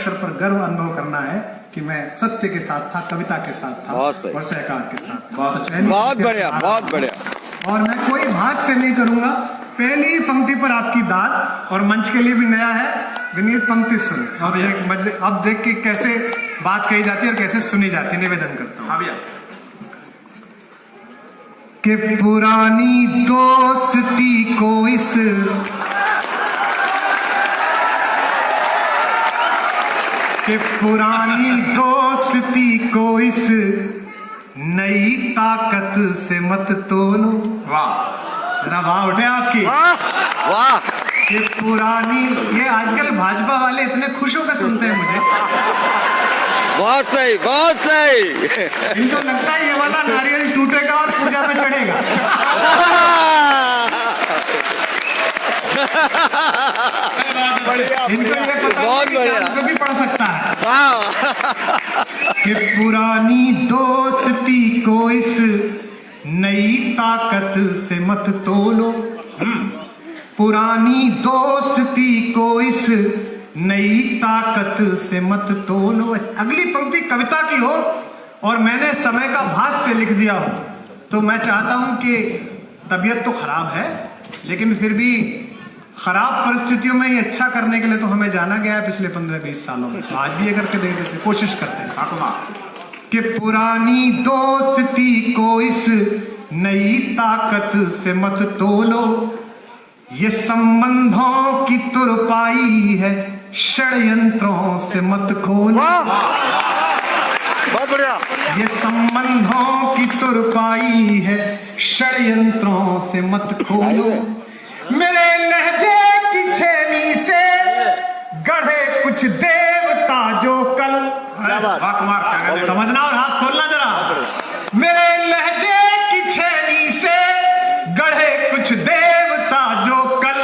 पर गर्व अनुभव करना है कि मैं सत्य के साथ था, कविता के साथ था और सहकार के साथ था। बहुत बढ़िया, बहुत बढ़िया। और मैं कोई भाष्य नहीं करूंगा। पहली पंक्ति पर आपकी दाद, और मंच के लिए भी नया है। विनीत पंक्ति सुन और अब देख के कैसे बात कही जाती है और कैसे सुनी जाती है। निवेदन करता हूँ कि पुरानी दोस्ती को इस पुरानी दोस्ती को इस नई ताकत से मत तोलो। वाह, जरा वाह उठे आपकी। वाह। कि पुरानी, ये आजकल भाजपा वाले इतने खुश होकर सुनते हैं मुझे। बहुत सही, बहुत सही। इनको लगता है ये वाला नारियल टूटेगा और पूजा में चढ़ेगा। इनको ये पता है भी पढ़ सकता है कि पुरानी दोस्ती को इस नई ताकत से मत तोलो। पुरानी दोस्ती को इस नई ताकत से मत तोलो। अगली पंक्ति कविता की हो और मैंने समय का भाष्य लिख दिया हो, तो मैं चाहता हूं कि तबीयत तो खराब है, लेकिन फिर भी खराब परिस्थितियों में ही अच्छा करने के लिए तो हमें जाना गया है पिछले 15-20 सालों में। तो आज भी ये करके देख देते, कोशिश करते हैं कि पुरानी दोस्ती को इस नई ताकत से मत तोलो। ये संबंधों की तुरपाई है, षड्यंत्रों से मत खोलो। बहुत बढ़िया। ये संबंधों की तुरपाई है, षड्यंत्रों से मत खोलो। मेरे लहजे की छेनी से गढ़े कुछ देवता जो कल। समझना और हाथ खोलना जरा। मेरे लहजे की छेनी से गढ़े कुछ देवता जो कल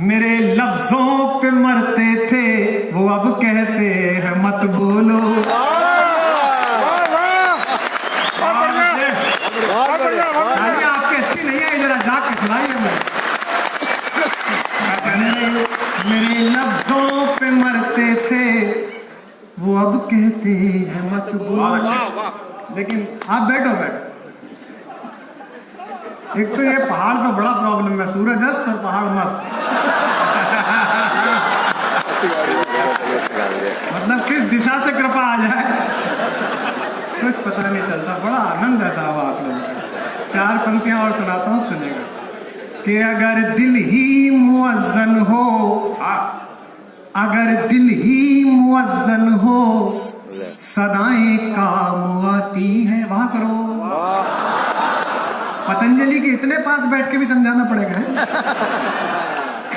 मेरे लफ्जों पे मरते थे, वो अब कहते हैं मत बोलो। आपकी अच्छी नहीं है, जरा जाके सुनाइए। मेरे लफ्जों पे मरते थे, वो अब कहते हैं मत बोलो। लेकिन आप बैठो। एक तो ये पहाड़ पे बड़ा प्रॉब्लम है, सूरज अस्त और पहाड़ मस्त। मतलब किस दिशा से कृपा आ जाए कुछ पता नहीं चलता। बड़ा आनंद आता है आप लोगों को। 4 पंक्तियां और सुनाता हूँ, सुनिएगा। कि अगर दिल ही मुअज्जन हो, अगर दिल ही मुअज्जन हो, सदाएं काम आती हैं। वहां करो। पतंजलि के इतने पास बैठ के भी समझाना पड़ेगा।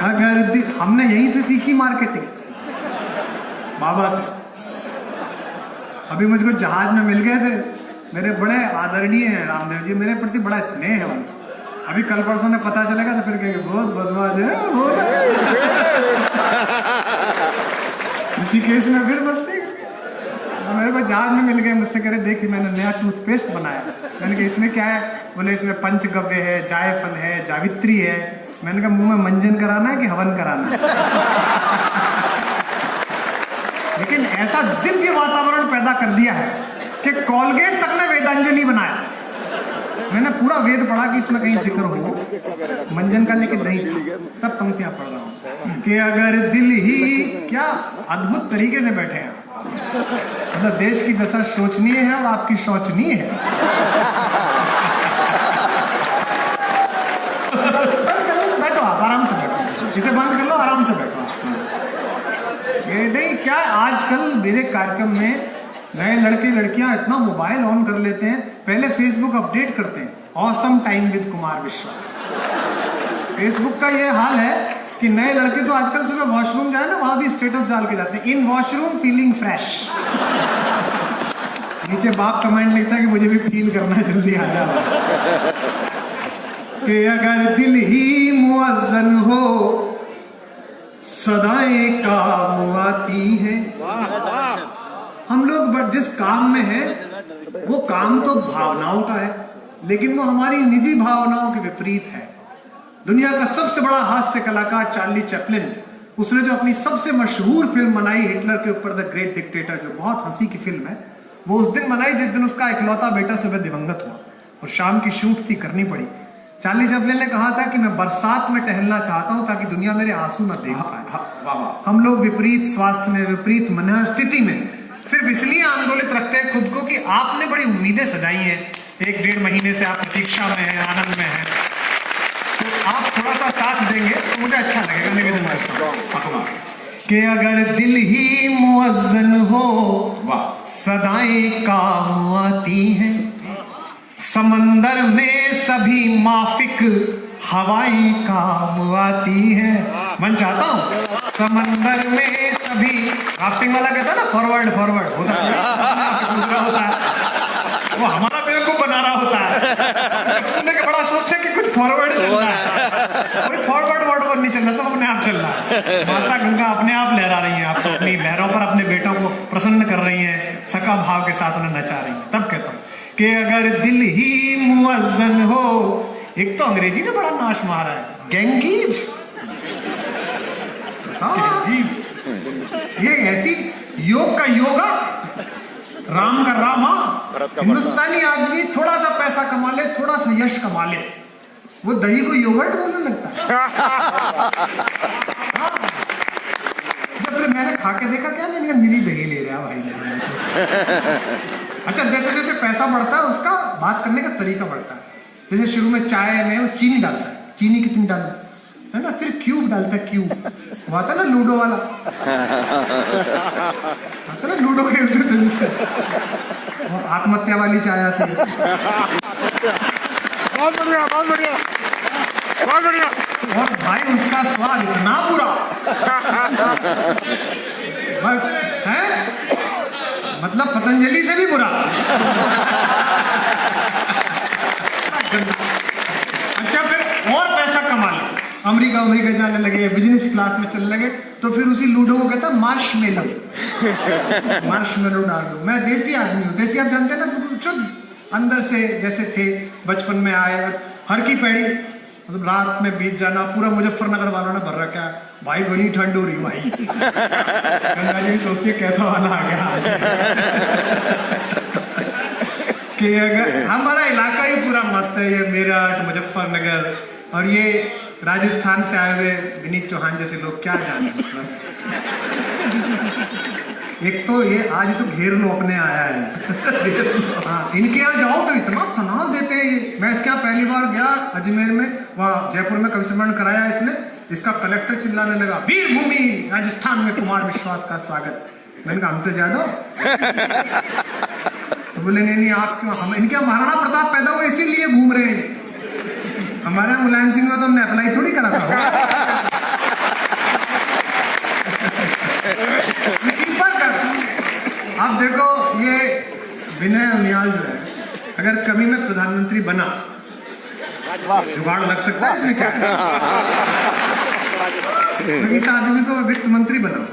अगर दिल, हमने यहीं से सीखी मार्केटिंग बाबा से। अभी मुझको जहाज में मिल गए थे, मेरे बड़े आदरणीय हैं रामदेव जी, मेरे प्रति बड़ा स्नेह है उनका। अभी कल परसों में पता चलेगा तो फिर कहेंगे बहुत बदमाश है। ऋषिकेश में फिर बसते मेरे को जहाज में मिल गए, मुझसे कह रहे देखिए मैंने नया टूथपेस्ट बनाया। मैंने कहा इसमें क्या है? बोले इसमें पंचगव्य है, जायफल है, जावित्री है। मैंने कहा मुंह में मंजन कराना है कि हवन कराना है? लेकिन ऐसा दिव्य वातावरण पैदा कर दिया है कि कोलगेट तक ने वेदांजलि बनाया। मैंने पूरा वेद पढ़ा कि इसमें कहीं जिक्र हो मंजन का, लेकिन नहीं था। तब पंक्तियां पढ़ रहा हूं कि अगर दिल ही, क्या अद्भुत तरीके से बैठे हैं। मतलब देश की दशा शोचनीय है और आपकी शोचनीय है। बैठो आप, आराम से बैठो। इसे बंद कर लो, आराम से बैठो। ये नहीं, क्या आजकल मेरे कार्यक्रम में नए लड़के लड़कियां इतना मोबाइल ऑन कर लेते हैं। पहले फेसबुक अपडेट करते हैं, ऑसम टाइम विद कुमार विश्वास। फेसबुक का ये हाल है कि नए लड़के तो आजकल सुबह वॉशरूम जाए ना, वहां भी स्टेटस डाल के जाते हैं, इन वॉशरूम फीलिंग फ्रेश। नीचे बाप कमेंट लिखता है कि मुझे भी फील करना है, जल्दी आ जाओ। कि अगर दिल ही मुअज्जन हो, सदाएं काम आती है। हम लोग जिस काम में है, वो काम तो भावनाओं का है, लेकिन वो हमारी निजी भावनाओं के विपरीत है। दुनिया का सबसे बड़ा हास्य कलाकार चार्ली चैपलिन उसने जो अपनी सबसे मशहूर फिल्म बनाई हिटलर के ऊपर, द ग्रेट डिक्टेटर, जो बहुत हंसी की फिल्म है, वो उस दिन बनाई जिस दिन उसका इकलौता बेटा सुबह दिवंगत हुआ और शाम की शूट थी, करनी पड़ी। चार्ली चैपलिन ने कहा था कि मैं बरसात में टहलना चाहता हूं ताकि दुनिया मेरे आंसू न देख पाए। हम लोग विपरीत स्वास्थ्य में, विपरीत मनस्थिति में सिर्फ इसलिए आंदोलित रखते हैं खुद को कि आपने बड़ी उम्मीदें सजाई हैं, 1-1.5 महीने से आप प्रतीक्षा में हैं, आनंद में हैं, तो आप थोड़ा सा साथ देंगे तो मुझे अच्छा लगेगा। निवेदन करता हूं कि अगर दिल ही मुअज्जन हो सदाएं काम आती हैं, समंदर में सभी माफिक हवाएं काम आती हैं। मन चाहता हूं समंदर में सभी, राफ्टिंग वाला कहता है ना फॉरवर्ड फॉरवर्ड होता है, वो हमारा बेवकूफ बना रहा होता है, बड़ा सोचते कि कुछ फॉरवर्ड चल रहा है, कोई फॉरवर्ड वर्ड नहीं चल रहा, सब अपने आप चल रहा है। माता गंगा अपने आप लहरा रही है, आपको अपनी लहरों पर अपने बेटों को प्रसन्न कर रही है, सका भाव के साथ उन्हें नचा रही है। तब कहता हूं कि अगर दिल ही मुअज्जन हो, एक तो अंग्रेजी ने बड़ा नाश मारा है, गैंगीज, ये ऐसी योग का योगा, राम का रामा। हिंदुस्तानी आदमी थोड़ा सा पैसा कमा ले, थोड़ा सा यश कमा ले, वो दही को योगर्ट बोलने लगता है। जब मैंने खा के देखा, क्या मैंने मेरी दही ले रहा भाई। अच्छा, जैसे जैसे पैसा बढ़ता है उसका बात करने का तरीका बढ़ता है। जैसे शुरू में चाय में वो चीनी डालता है, चीनी कितनी डालना है ना, फिर क्यूब डालता है, क्यूब वो आता ना लूडो वाला, आता ना लूडो खेलते थे, आत्महत्या वाली चाय आती है। बहुत बढ़िया, बहुत बढ़िया, बहुत बढ़िया। और भाई उसका स्वाद इतना बुरा है, मतलब पतंजलि से भी बुरा। अच्छा, फिर और पैसा कमा ले, अमेरिका जाने लगे, बिजनेस क्लास में चलने लगे, तो फिर उसी लूडो को कहता मार्शमेलो, मार्शमेलो डाल दो। मैं देसी आदमी हूँ, देसी आप जानते हैं ना, शुद्ध अंदर से जैसे थे, बचपन में आए, हर की पैड़ी, मतलब रात में बीत जाना, पूरा मुजफ्फरनगर वालों ने भर रखा है, भाई बड़ी ठंड हो रही भाई। गंगा जी सोचती है कैसा वाला आ गया। कि अगर हमारा इलाका ही पूरा मस्त है, ये मेरठ, मुजफ्फरनगर, और ये राजस्थान से आए हुए विनीत चौहान जैसे लोग क्या जाने। एक तो ये आज इसको घेर लो अपने आया है। हाँ, इनके यहाँ जाओ तो इतना तनाव देते हैं। मैं इसके यहाँ पहली बार गया अजमेर में, वहाँ जयपुर में कवि सम्मेलन कराया इसने, इसका कलेक्टर चिल्लाने लगा, वीर भूमि राजस्थान में कुमार विश्वास का स्वागत। मैंने कहा हमसे ज्यादा, तो बोले नहीं आप क्यों, हम इनके यहाँ महाराणा प्रताप पैदा हुए इसीलिए घूम रहे हैं, हमारे मुलायम सिंह को तो हमने अप्लाई थोड़ी करा था। अब देखो ये विनय उनियाल जो है, अगर कभी मैं प्रधानमंत्री बना, जुगाड़ लग सकता है इसमें क्या है? इस आदमी को मैं वित्त मंत्री बनाऊं,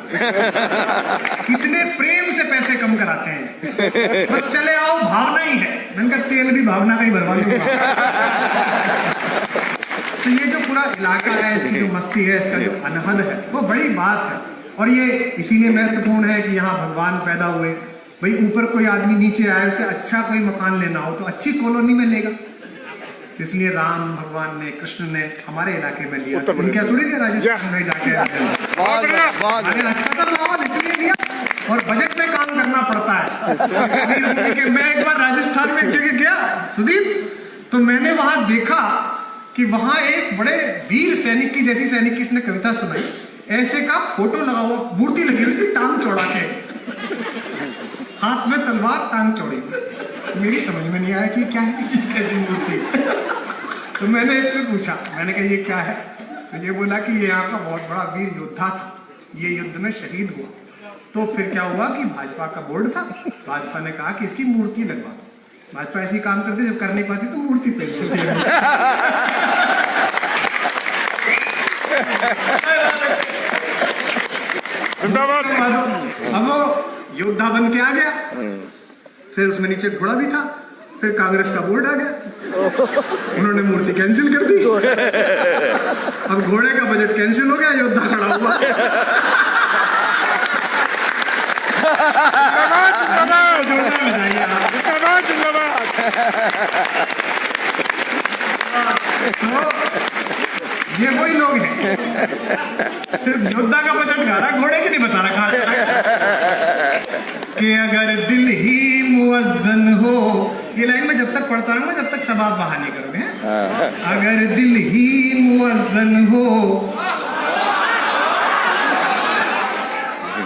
इतने प्रेम से पैसे कम कराते हैं, बस चले आओ, भावना ही है। मैंने कहा तेल भी भावना का ही भरवा दूंगा। तो ये जो पूरा इलाका है, इसकी जो मस्ती है, इसका जो अनहद है, वो बड़ी बात है। और ये इसीलिए महत्वपूर्ण है कि यहाँ भगवान पैदा हुए। भाई ऊपर कोई आदमी नीचे आए, उसे अच्छा कोई मकान लेना हो तो अच्छी कॉलोनी में लेगा, इसलिए राम भगवान ने, कृष्ण ने हमारे इलाके में लिया। क्या थोड़ी लिया राजस्थान में जाके, अच्छा था माहौल इसलिए लिया। और बजट में काम करना पड़ता है। कि मैं एक बार राजस्थान में एक जगह गया सुदीप, तो मैंने वहां देखा कि वहां एक बड़े वीर सैनिक की जैसी सैनिक की इसने कविता सुनाई, ऐसे का फोटो लगा हुआ, मूर्ति लगी हुई थी, टांग चौड़ा के, हाथ में तलवार, टांग चौड़ी। मेरी समझ में नहीं आया कि क्या है, कैसी मूर्ति। तो मैंने इससे पूछा, मैंने कहा ये क्या है, तो ये बोला कि ये यहाँ का बहुत बड़ा वीर योद्धा था, ये युद्ध में शहीद हुआ। तो फिर क्या हुआ कि भाजपा का बोर्ड था, भाजपा ने कहा कि इसकी मूर्ति लगवा। भाजपा ऐसी काम करती, जब कर नहीं पाती तो मूर्ति पे अब वो योद्धा बन के आ गया। फिर उसमें नीचे घोड़ा भी था, फिर कांग्रेस का बोर्ड आ गया, उन्होंने मूर्ति कैंसिल कर दी। अब घोड़े का बजट कैंसिल हो गया, योद्धा खड़ा हुआ। जिंदाबाद जिंदाबाद। तो ये वही लोग हैं, सिर्फ योद्धा का बजट गा रहा, घोड़े की नहीं बता रहा कि अगर दिल ही मुअज्जन हो। ये लाइन में जब तक पढ़ता रहूंगा जब तक शबाब बहा नहीं करोगे, हैं? अगर दिल ही मुअज्जन हो,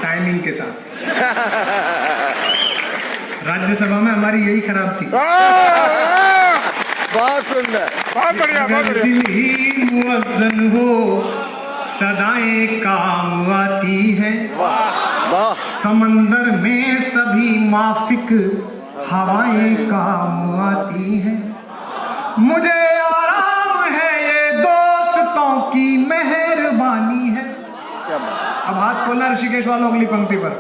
टाइमिंग के साथ। राज्यसभा में हमारी यही खराब थी। बहुत सुंदर, बहुत बढ़िया, बहुत अगर बढ़िया। दिल ही मुअज्जन हो, सदाएं काम आती है। वाह, समंदर में सभी माफिक हवाएं काम आती हैं। मुझे आराम है ये दोस्तों की मेहरबानी है। अब हाथ खोलना ऋषिकेश वालों अगली पंक्ति पर।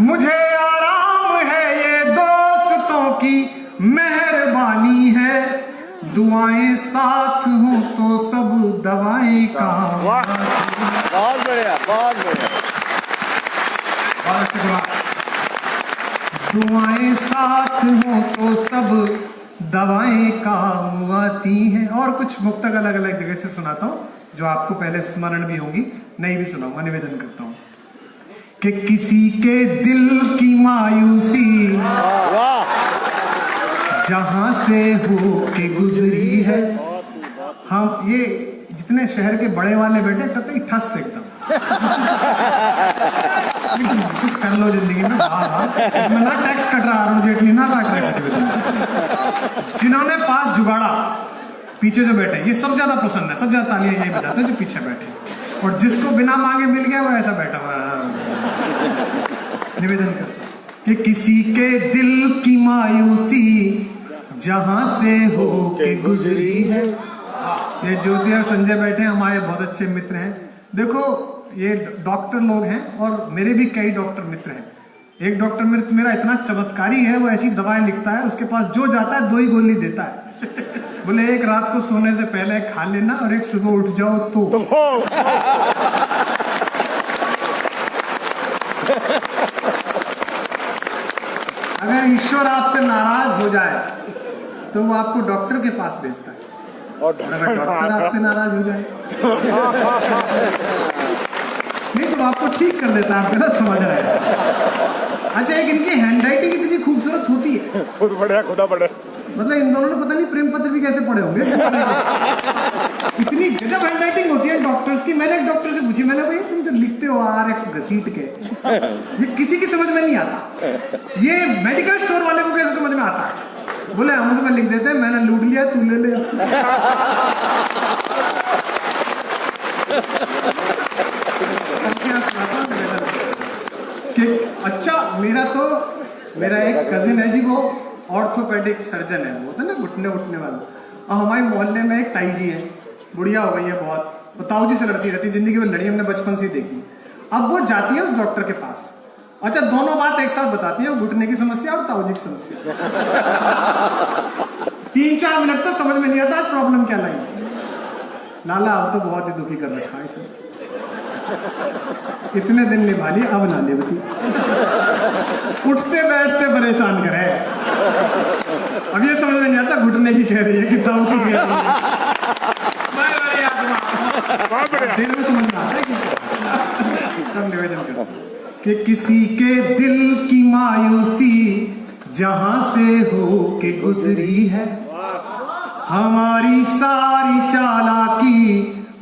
मुझे आराम है ये दोस्तों की मेहरबानी है। दुआएं साथ हो तो सब दवाएं काम आती हैं। बहुत बढ़िया, बहुत बढ़िया। दुआएं साथ हो तो सब दवाएं काम आती हैं। और कुछ मुक्तक अलग अलग जगह से सुनाता हूँ जो आपको पहले स्मरण भी होंगी, नहीं भी सुनाऊंगा। निवेदन करता हूँ कि किसी के दिल की मायूसी वाह, जहां से हो के गुजरी है। हम ये जितने शहर के बड़े वाले बैठे तब तक ठस एकदम कुछ कर लो जिंदगी में। इसमें ना टैक्स कट रहा, अरुण जेटली ना काट रहे। जिन्होंने पास जुगाड़ा, पीछे जो बैठे, ये सब ज्यादा पसंद है, सब ज्यादा तालियां यही बजाते हैं जो पीछे बैठे। और जिसको बिना मांगे मिल गया वो ऐसा बैठा हुआ है। निवेदन कर कि किसी के दिल की मायूसी जहां से हो के गुजरी है। ये ज्योति और संजय बैठे हैं, हमारे बहुत अच्छे मित्र हैं। देखो ये डॉक्टर लोग हैं और मेरे भी कई डॉक्टर मित्र हैं। एक डॉक्टर मित्र मेरा इतना चमत्कारी है, वो ऐसी दवाएं लिखता है, उसके पास जो जाता है 2 ही गोली देता है। बोले एक रात को सोने से पहले खा लेना और एक सुबह उठ जाओ तो। अगर ईश्वर आपसे नाराज हो जाए तो वो आपको डॉक्टर के पास भेजता है, और अगर डॉक्टर आपसे नाराज हो जाए नहीं तो आपको ठीक कर देता है। आप गलत समझ रहे हैं। अच्छा, एक इनकी हैंडराइटिंग इतनी खूबसूरत होती है, खुद बढ़िया, खुदा बढ़िया। मतलब इन दोनों ने पता नहीं प्रेम पत्र भी कैसे पढ़े होंगे। इतनी गजब हैंडराइटिंग होती है डॉक्टर्स की। मैंने एक डॉक्टर से पूछी, मैंने भाई तुम जो लिखते हो RX घसीट के, ये किसी की समझ में नहीं आता, ये मेडिकल स्टोर वाले को कैसे समझ में आता है? बोले हम उसमें लिख देते हैं मैंने लूट लिया तू ले ले। कि अच्छा, मेरा एक कजिन है जी, वो ऑर्थोपेडिक सर्जन है, वो होता है ना घुटने उठने वाला। और हमारे मोहल्ले में एक ताई जी है, बुढ़िया हो गई है बहुत, तो ताऊ जी से लड़ती रहती, जिंदगी में लड़ी हमने बचपन से ही देखी। अब वो जाती है उस डॉक्टर के पास, अच्छा दोनों बात एक साथ बताती है, वो घुटने की समस्या और ताऊ जी की समस्या। 3-4 मिनट तो समझ में नहीं आता प्रॉब्लम क्या लाई। लाला अब तो बहुत ही दुखी कर रखा है इसे, इतने दिन निभा ली, अब ना लेवती, उठते बैठते परेशान करे। अब ये समझ में नहीं आता घुटने की कह रही है कि ताऊ की कह रही है। दिल में समझ में आता है कि सब निवेदन करो कि किसी के दिल की मायूसी जहां से हो के गुजरी है। हमारी सारी चालाकी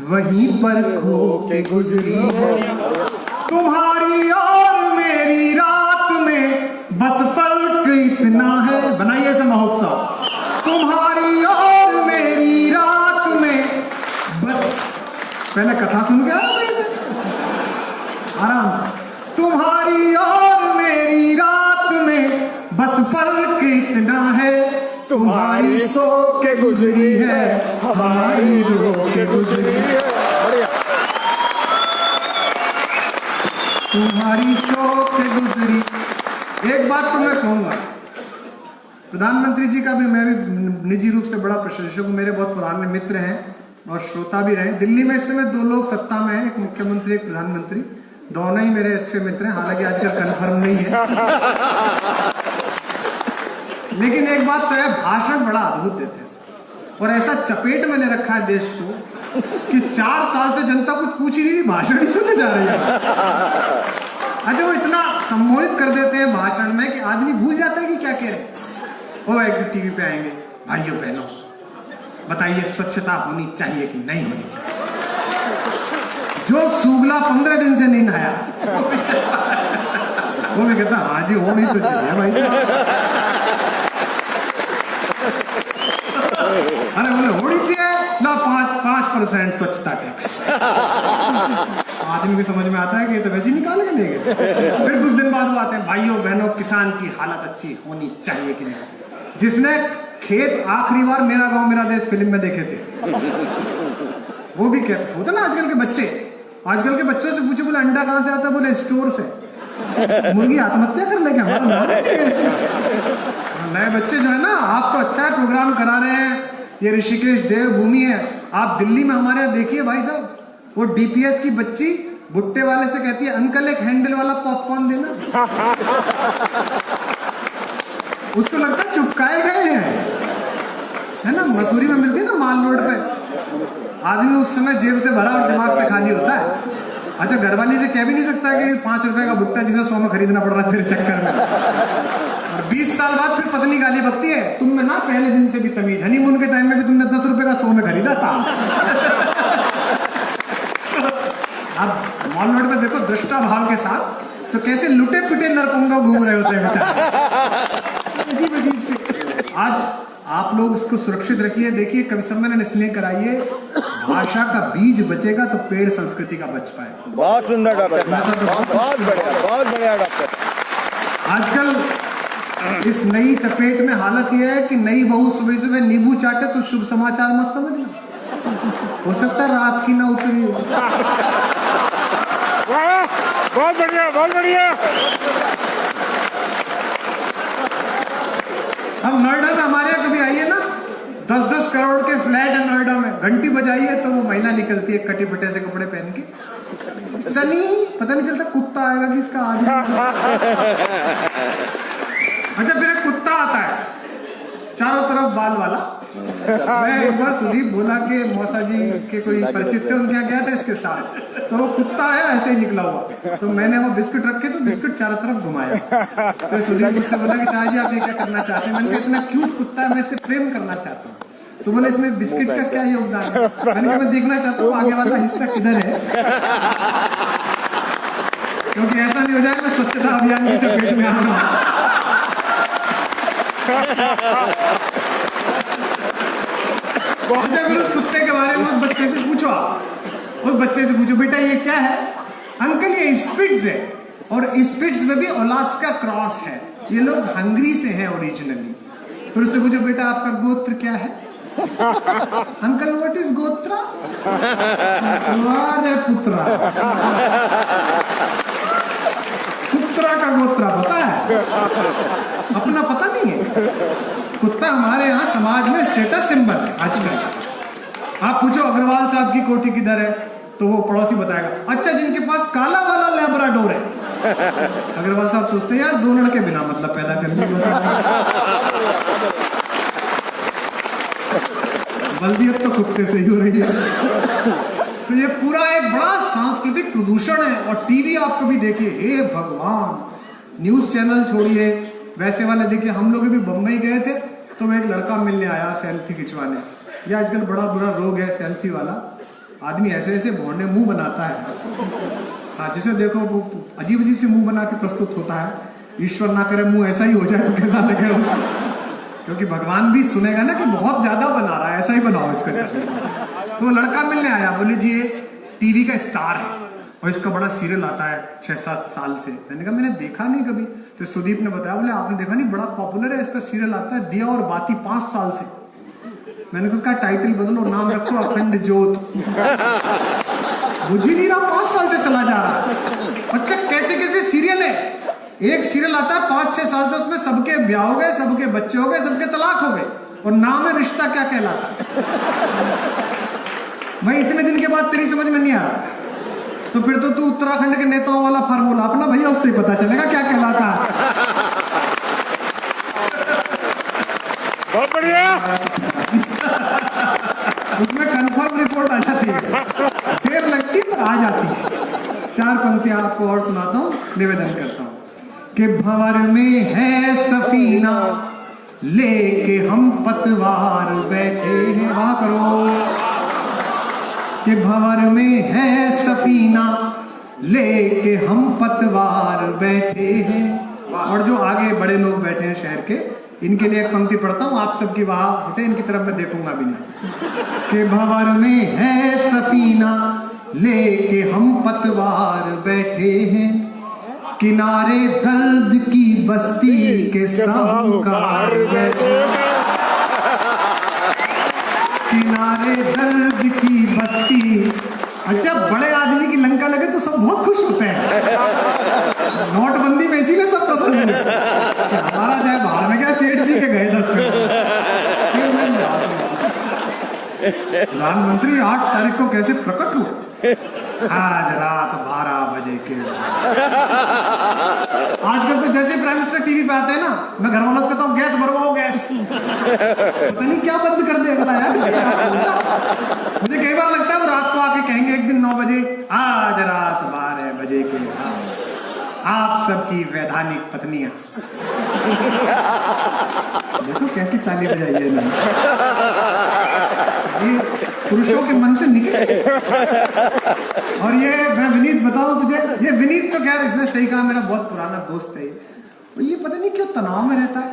वहीं पर खो के गुजरी है। तुम्हारी और मेरी रात में बस फर्क इतना है, बनाइए ऐसा महोत्सव। तुम्हारी और मेरी रात में बस, पहले कथा सुन के आराम से। तुम्हारी और मेरी रात में बस फर्क इतना है, तुम्हारी सो के गुजरी है, हमारी रो के गुजरी है। तुम्हारी सो के गुजरी। एक बात तो मैं कहूंगा, प्रधानमंत्री जी का भी मैं भी निजी रूप से बड़ा प्रशंसक हूँ। मेरे बहुत पुराने मित्र हैं और श्रोता भी रहे। दिल्ली में इस समय 2 लोग सत्ता में हैं, एक मुख्यमंत्री एक प्रधानमंत्री, दोनों ही मेरे अच्छे मित्र हैं, हालांकि आजकल कंफर्म नहीं है। लेकिन एक बात तो है, भाषण बड़ा अद्भुत देते हैं और ऐसा चपेट में ले रखा है देश को कि 4 साल से जनता कुछ पूछ ही नहीं, भाषण ही सुनने जा रही है। अच्छा, वो इतना सम्मोहित कर देते हैं भाषण में कि आदमी भूल जाता है कि क्या कह रहे हैं। वो एक टीवी पे आएंगे, भाइयों बहनों बताइए स्वच्छता होनी चाहिए कि नहीं होनी चाहिए। जो सूगला 15 दिन से नहीं नहाया वो भी कहता हाँ जी होनी तो चाहिए भाई। अरे बोले होनी चाहिए ना 5% स्वच्छता टैक्स। आदमी को समझ में आता है कि ये तो वैसे ही निकाल के ले गए। फिर कुछ दिन बाद वो आते हैं, भाइयों बहनों किसान की हालत अच्छी होनी चाहिए कि नहीं। जिसने खेत आखिरी बार मेरा गांव मेरा देश फिल्म में देखे थे वो भी कहते होता ना। आजकल के बच्चों से पूछे, बोले अंडा कहां से आता है, बोले स्टोर से। मुर्गी आत्महत्या कर लेंगे हमारा नए बच्चे जो है ना। आप तो अच्छा है प्रोग्राम करा रहे हैं, ये ऋषिकेश देवभूमि है। आप दिल्ली में हमारे यहाँ देखिए भाई साहब, वो डीपीएस की बच्ची भुट्टे वाले से कहती है अंकल एक हैंडल वाला पॉपकॉर्न देना। उसको लगता है चुपकाए गए हैं, है ना। मसूरी में मिलती है ना माल रोड पे। आदमी उस समय जेब से भरा और दिमाग से खाली होता है। अच्छा, घरवाली से कह भी नहीं सकता कि 5 रुपए का भुट्टा जिसे 100 में खरीदना पड़ रहा है तेरे चक्कर में। और 20 साल बाद फिर पत्नी गाली बकती है, तुम में ना पहले दिन से भी तमीज, हनीमून के टाइम में भी तुमने 10 रुपए का 100 में खरीदा था। अब मॉल रोड पे देखो दृष्टा भाव के साथ तो कैसे लुटे पिटे नरपुंगा घूम रहे होते हैं बेचारे। अजीब से। आज आप लोग इसको सुरक्षित रखिए। देखिए कवि सम्मेलन इसलिए कराइए, भाषा का बीज बचेगा तो पेड़ संस्कृति का बच पाए। बहुत सुंदर डॉक्टर, बहुत बढ़िया डॉक्टर। आजकल इस नई चपेट में हालत यह है कि नई बहू सुबह सुबह नींबू चाटे तो शुभ समाचार मत समझना, हो सकता है रात की ना उतरी हो। बहुत बढ़िया, बहुत बढ़िया। हम नोएडा में हमारे यहाँ कभी आइए ना, 10-10 करोड़ के फ्लैट है नोएडा में, घंटी बजाइए तो वो महिला निकलती है कटे फटे से कपड़े पहन के। सनी पता नहीं चलता कुत्ता आएगा कि इसका आदमी। अच्छा, फिर एक कुत्ता आता है चारों तरफ बाल वाला। मैं एक बार सुदीप बोला कि मौसा जी के कोई परिचित थे, उनके यहाँ गया था इसके साथ, तो वो कुत्ता है ऐसे ही निकला हुआ। तो मैंने वो बिस्किट रखे तो बिस्किट चारों तरफ घुमाया। तो सुदीप मुझसे बोला कि शाह जी आप ये क्या करना चाहते हैं। मैंने कहा इतना क्यूट कुत्ता है, मैं इससे प्रेम करना चाहता हूँ। तो बोले इसमें बिस्किट का क्या योगदान है। मैंने कहा मैं देखना चाहता हूँ आगे वाला हिस्सा किधर है, क्योंकि ऐसा नहीं हो जाए मैं स्वच्छता अभियान की चपेट में आ रहा हूँ। उस कुत्ते के बारे में उस बच्चे से पूछो, बेटा ये क्या है। अंकल ये स्पिट्स है, और स्पिट्स में भी अलास्का क्रॉस है, ये लोग हंगरी से हैं ओरिजिनली। फिर उससे पूछो बेटा आपका गोत्र क्या है। अंकल व्हाट इज गोत्रा। अरे पुत्रा, पुत्रा का गोत्रा पता है, अपना पता नहीं है। कुत्ता हमारे यहाँ समाज में स्टेटस सिंबल है आजकल। आप पूछो अग्रवाल साहब की कोठी किधर है, तो वो पड़ोसी बताएगा अच्छा जिनके पास काला वाला लैब्राडोर है। अग्रवाल साहब सोचते हैं यार 2 लड़के बिना मतलब पैदा कर दिए। बल्दियत तो कुत्ते से ही हो रही है। तो ये पूरा एक बड़ा सांस्कृतिक प्रदूषण है। और टीवी आप कभी देखिए, हे भगवान, न्यूज चैनल छोड़िए, वैसे वाले देखिए। हम लोग भी बम्बई गए थे तो एक लड़का मिलने आया सेल्फी खिंचवाने। ये आजकल बड़ा बुरा रोग है सेल्फी वाला। आदमी ऐसे ऐसे भौंडे मुंह बनाता है, हाँ, जिसे देखो वो अजीब अजीब से मुंह बना के प्रस्तुत होता है। ईश्वर ना करे मुंह ऐसा ही हो जाए तो कैसा लगे उसको, क्योंकि भगवान भी सुनेगा ना कि बहुत ज्यादा बना रहा है, ऐसा ही बनाओ इसके साथ। तो लड़का मिलने आया, बोले जी ये टीवी का स्टार है और इसका बड़ा सीरियल आता है 6-7 साल से। मैंने कहा मैंने देखा नहीं कभी। तो सुदीप ने बताया, बोले आपने देखा नहीं, बड़ा पॉपुलर है, इसका सीरियल आता है दिया और बाती 5 साल से। मैंने कहा उसका टाइटल बदलो, नाम रखो अखंड ज्योत। बुझ ही नहीं रहा, 5 साल से चला जा रहा है। अच्छा कैसे कैसे सीरियल है, एक सीरियल आता है 5-6 साल से, उसमें सबके ब्याह हो गए, सबके बच्चे हो गए, सबके तलाक हो गए, और नाम है रिश्ता क्या कहलाता है। भाई इतने दिन के बाद तेरी समझ में नहीं आ रहा, तो फिर तो तू उत्तराखंड के नेताओं वाला फार्मूला अपना भैया, उससे पता चलेगा क्या कहलाता है। बहुत बढ़िया। उसमें कंफर्म रिपोर्ट आ जाती है, देर लगती पर आ जाती है। 4 पंक्तियां आपको और सुनाता हूँ, निवेदन करता हूँ कि भंवर में है सफीना लेके हम पतवार बैठे हैं, वहां करो कि भंवर में है सफीना लेके हम पतवार बैठे हैं। और जो आगे बड़े लोग बैठे हैं शहर के, इनके लिए एक पंक्ति पढ़ता हूँ, आप सबकी वहां उठे, इनकी तरफ मैं देखूंगा भी नहीं। कि भंवर में है सफीना लेके हम पतवार बैठे हैं, किनारे दर्द की बस्ती के साहूकार बैठे, किनारे दर्द की बस्ती। अच्छा, बड़े आदमी की लंका लगे तो सब बहुत खुश होते हैं। नोटबंदी में इसीलिए सब पसंद है, हमारा चाहे बाहर में क्या, सेठ जी के गए 10 प्रधानमंत्री 8 तारीख को कैसे प्रकट हुए, आज रात 12 बजे के। आजकल तो जैसे प्राइम मिनिस्टर टीवी पे आते हैं ना, मैं घर वालों को कहता हूँ गैस भरवाओ गैस, पता नहीं क्या बंद कर देगा यार। मुझे कई बार लगता है वो रात को आके कहेंगे एक दिन 9 बजे, आज रात 12 बजे के आप सबकी वैधानिक पत्नियां। देखो कैसी ताली बजाई है ना, ये पुरुषों के मन से निकले। और ये मैं विनीत बताऊं तुझे, ये विनीत तो खैर इसने सही कहा, मेरा बहुत पुराना दोस्त है ये पता नहीं क्यों तनाव में रहता है।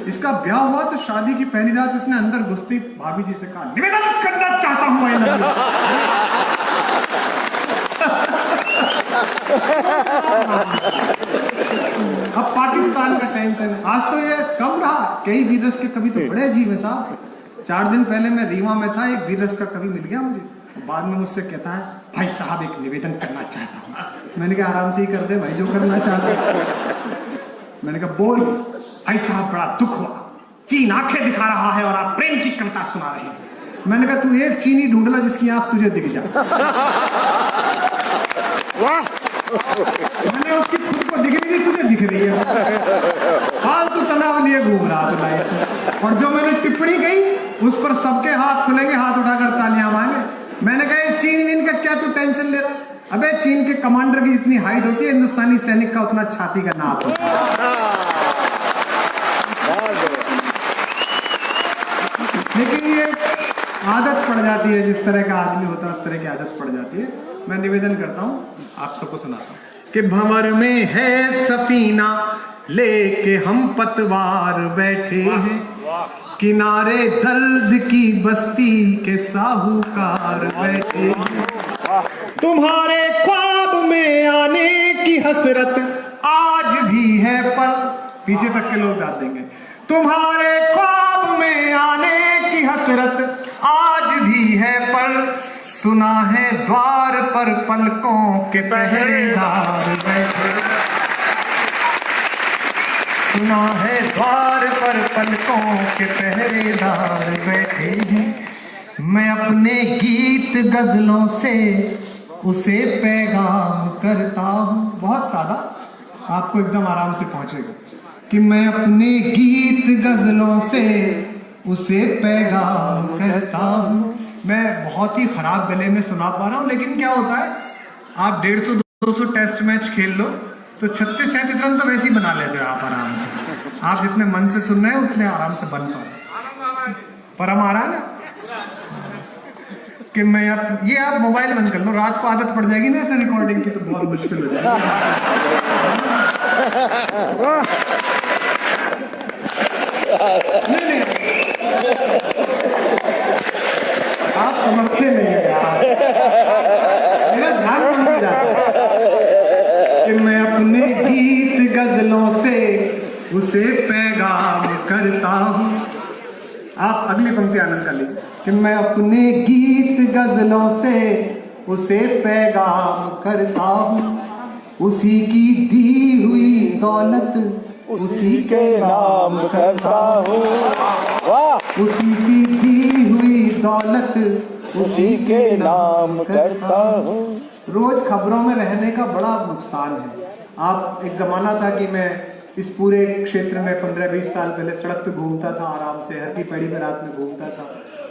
इसका ब्याह हुआ तो शादी की पहली रात इसने अंदर घुसती भाभी जी से कहा, निवेदन करना चाहता हूं अब पाकिस्तान का टेंशन है। आज तो ये कम रहा, कई वीरस के कवि तो बड़े अजीब है साहब। 4 दिन पहले मैं रीवा में था, एक वीरस का कवि मिल गया मुझे, बाद में मुझसे कहता है, भाई साहब एक निवेदन करना चाहता हूँ। मैंने कहा आराम से ही कर दे भाई, जो करना चाहता है। मैंने कहा बोल। भाई साहब बड़ा दुख हुआ, चीन आंखें दिखा रहा है और आप प्रेम की कविता सुना रहे हैं। मैंने कहा तू एक चीनी ढूंढ ला जिसकी आंख तुझे दिख जाए। मैंने उसकी खुद को दिख रही, तुझे दिख रही है, फालतू तनाव लिए घूम रहा था। और जो मैंने टिप्पणी कही उस पर सबके हाथ खुलेंगे, हाथ उठाकर तालियां मारेंगे। मैंने कहा चीन विन का क्या तू टेंशन ले रहा, अबे चीन के कमांडर की जितनी हाइट होती है हिंदुस्तानी सैनिक का उतना छाती का नाप होता है। लेकिन ये आदत पड़ जाती है, जिस तरह का आदमी होता है उस तरह की आदत पड़ जाती है। मैं निवेदन करता हूँ, आप सबको सुनाता हूँ कि भंवर में है सफीना लेके हम पतवार बैठे हैं, किनारे दर्द की बस्ती के साहूकार बैठे हैं। तुम्हारे ख्वाब में आने की हसरत आज भी है, पर पीछे तक के लोग गा देंगे। तुम्हारे ख्वाब में आने की हसरत आज भी है, पर सुना है द्वार पर पलकों के पहरेदार बैठे। सुना है द्वार पर पलकों के पहरेदार बैठे हैं। मैं अपने गीत गजलों से उसे पैगाम करता हूँ। बहुत सादा, आपको एकदम आराम से पहुंचेगा कि मैं अपने गीत गजलों से उसे पैगाम करता हूँ। मैं बहुत ही खराब गले में सुना पा रहा हूँ, लेकिन क्या होता है, आप 150-200 टेस्ट मैच खेल लो तो 36-37 रन तो वैसे ही बना लेते हो आप आराम से। आप जितने मन से सुन रहे हैं उतने आराम से बन पा रहे। पर हम आ रहा है ना कि मैं ये आप मोबाइल बंद कर लो, रात को आदत पड़ जाएगी ना ऐसे रिकॉर्डिंग की तो बहुत मुश्किल हो जाएगी। नहीं, आप समझते नहीं है यार, मेरा ध्यान नहीं जाता कि मैं अपने गीत गजलों से उसे पैगाम करता हूँ। आप अगली पंक्ति आनंद कर लीजिए कि मैं अपने गीत गजलों से उसे पैगाम करता हूँ। उसी की दी हुई दौलत उसी के नाम करता हूँ। वाह, उसी की दी हुई दौलत उसी के नाम करता हूँ। रोज खबरों में रहने का बड़ा नुकसान है। आप एक जमाना था कि मैं इस पूरे क्षेत्र में 15-20 साल पहले सड़क पे घूमता था, आराम से हर की पैड़ी पे रात में घूमता था।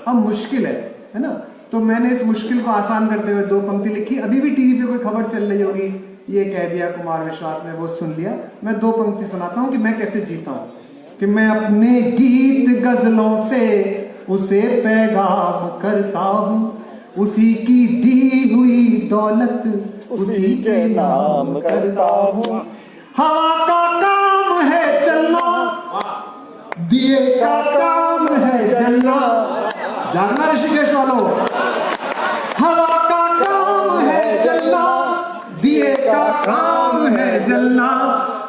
अब मुश्किल है ना। तो मैंने इस मुश्किल को आसान करते हुए 2 पंक्ति लिखी। अभी भी टीवी पे कोई खबर चल रही होगी, ये कह दिया कुमार विश्वास ने, वो सुन लिया। मैं 2 पंक्ति सुनाता हूँ कि मैं कैसे जीता हूँ। कि मैं अपने गीत गजलों से उसे पैगाम करता हूँ, उसी की दी हुई दौलत उसी के नाम करता हूँ। हवा का काम है चलना, दिए का काम है जलना। जागना ऋषिकेश वालों, हवा का काम है जलना, दिए का काम है जलना।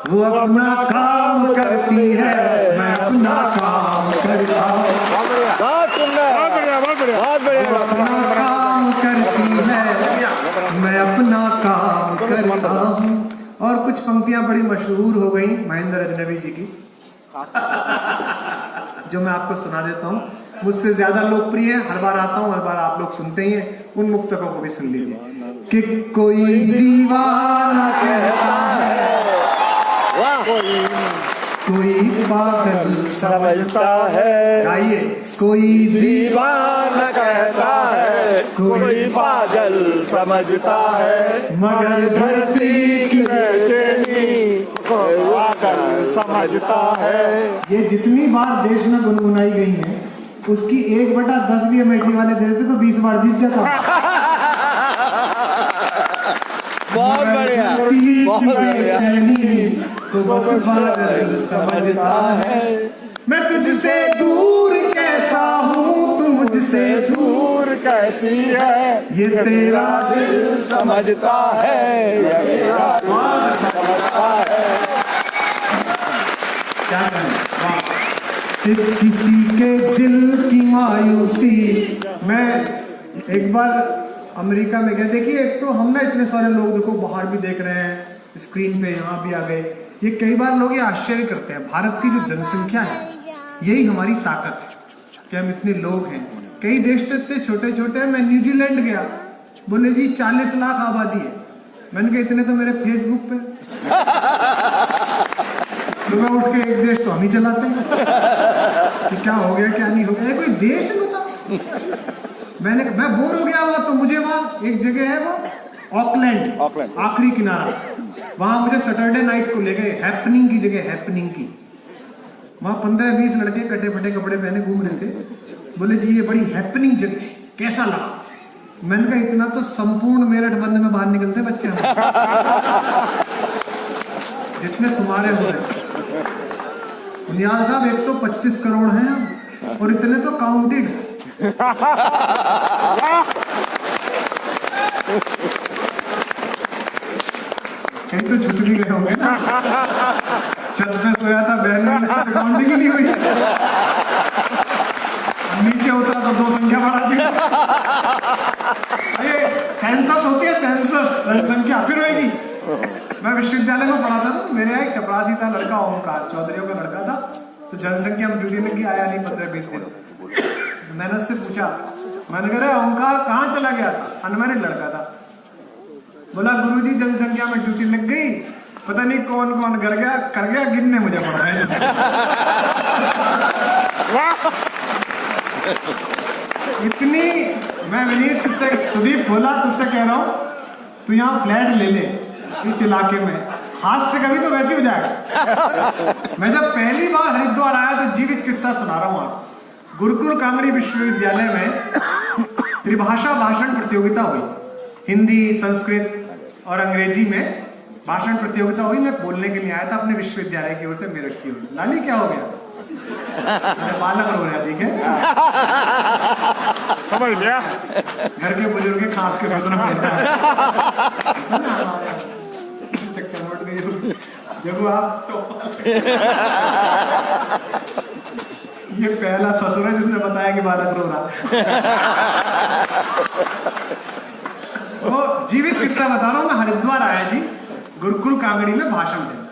वो अपना काम करती है, मैं अपना काम करता हूँ। बहुत सुंदर, बहुत बढ़िया, बहुत बढ़िया। बहुत बढ़िया। वो अपना काम करती है, मैं अपना काम करता हूँ। और कुछ पंक्तियां बड़ी मशहूर हो गई महेंद्र अजनबी जी की, जो मैं आपको सुना देता हूँ। मुझसे ज्यादा लोकप्रिय है, हर बार आता हूँ, हर बार आप लोग सुनते ही हैं। उन मुक्तकों को भी सुन लीजिए। कि कोई दीवाना कहता है, वाह, कोई पागल समझता है। गाइए। कोई दीवाना कहता है, कोई पागल समझता है। मगर धरती की बेचैनी कोई पागल समझता है। ये जितनी बार देश में गुनगुनाई गई है, उसकी 1/10 भी अमेठी वाले दे देते तो 20 बार जीत जाता। बहुत बढ़िया, बहुत बढ़िया। तो बस पागल समझता है। मैं तुझसे दूर कैसा हूँ, तू मुझसे दूर दूर कैसी है, ये तेरा दिल समझता है, ये मेरा दिल समझता है। क्या करें। कि किसी के दिल की मायूसी। मैं एक बार अमेरिका में गया। देखिए, एक तो हम ना इतने सारे लोग देखो बाहर भी देख रहे हैं, स्क्रीन पे यहाँ भी आ गए। ये कई बार लोग ये आश्चर्य करते हैं, भारत की जो जनसंख्या है यही हमारी ताकत है कि हम इतने लोग हैं। कई देश तो इतने छोटे छोटे हैं। मैं न्यूजीलैंड गया, बोले जी 40 लाख आबादी है। मैंने कहा इतने तो मेरे फेसबुक पे। सुबह उठ के एक देश तो हम ही चलाते हैं कि क्या हो गया क्या नहीं हो गया। कोई देश है बताओ। मैं बोर हो गया हुआ, तो मुझे वहाँ एक जगह है वो ऑकलैंड, आखिरी किनारा। वहां मुझे सैटरडे नाइट को ले गए, हैपनिंग की जगह, हैपनिंग की। वहां 15-20 लड़के कटे फटे कपड़े पहने घूम रहे थे। बोले जी ये बड़ी हैपनिंग जगह है, कैसा लगा? मैंने कहा इतना तो संपूर्ण मेरठ बंद में बाहर निकलते बच्चे जितने तुम्हारे हो रहे। बुनियाद साहब 125 करोड़ हैं और इतने तो काउंटेड। कहीं तो छुट भी गए होंगे ना। छत पे सोया था, बहन ने काउंटिंग ही नहीं हुई। नीचे उतरा तो 2 संख्या बढ़ा दी। ये सेंसस होती है, सेंसस जनसंख्या फिर होगी। मैं विश्वविद्यालय में पढ़ा था ना, मेरे यहाँ एक चपरासी था लड़का, ओमकार चौधरी का लड़का था। तो जनसंख्या में ड्यूटी लगी, आया नहीं 15-20 दिन। मैंने उससे पूछा, मैंने कहा ओमकार कहाँ चला गया था? अनमैरिड लड़का था। बोला गुरुजी जनसंख्या में ड्यूटी लग गई, पता नहीं कौन कौन कर गया गिनने मुझे पड़ रहा है। इतनी मैं विनीत तुझसे, सुदीप बोला तुझसे कह रहा हूँ, तू यहाँ फ्लैट ले ले इस इलाके में, हाथ से कभी तो वैसे हो जाएगा। मैं जब पहली बार हरिद्वार आया तो जीवित किस्सा सुना रहा हूँ आप। गुरुकुल कांगड़ी विश्वविद्यालय में त्रिभाषा भाषण प्रतियोगिता हुई। हिंदी, संस्कृत और अंग्रेजी में भाषण प्रतियोगिता हुई। मैं बोलने के लिए आया था अपने विश्वविद्यालय की ओर से, मेरठ की ओर से। लाली क्या हो गया? बालक रो रहा, ठीक है, समझ गया। घर के बुजुर्ग खास के फसना पड़ता है। जब आप ये पहला ससुर है जिसने बताया कि बालक रो रहा। तो जीवित किस्सा बता रहा हूँ। मैं हरिद्वार आया जी, गुरुकुल कांगड़ी में भाषण देना।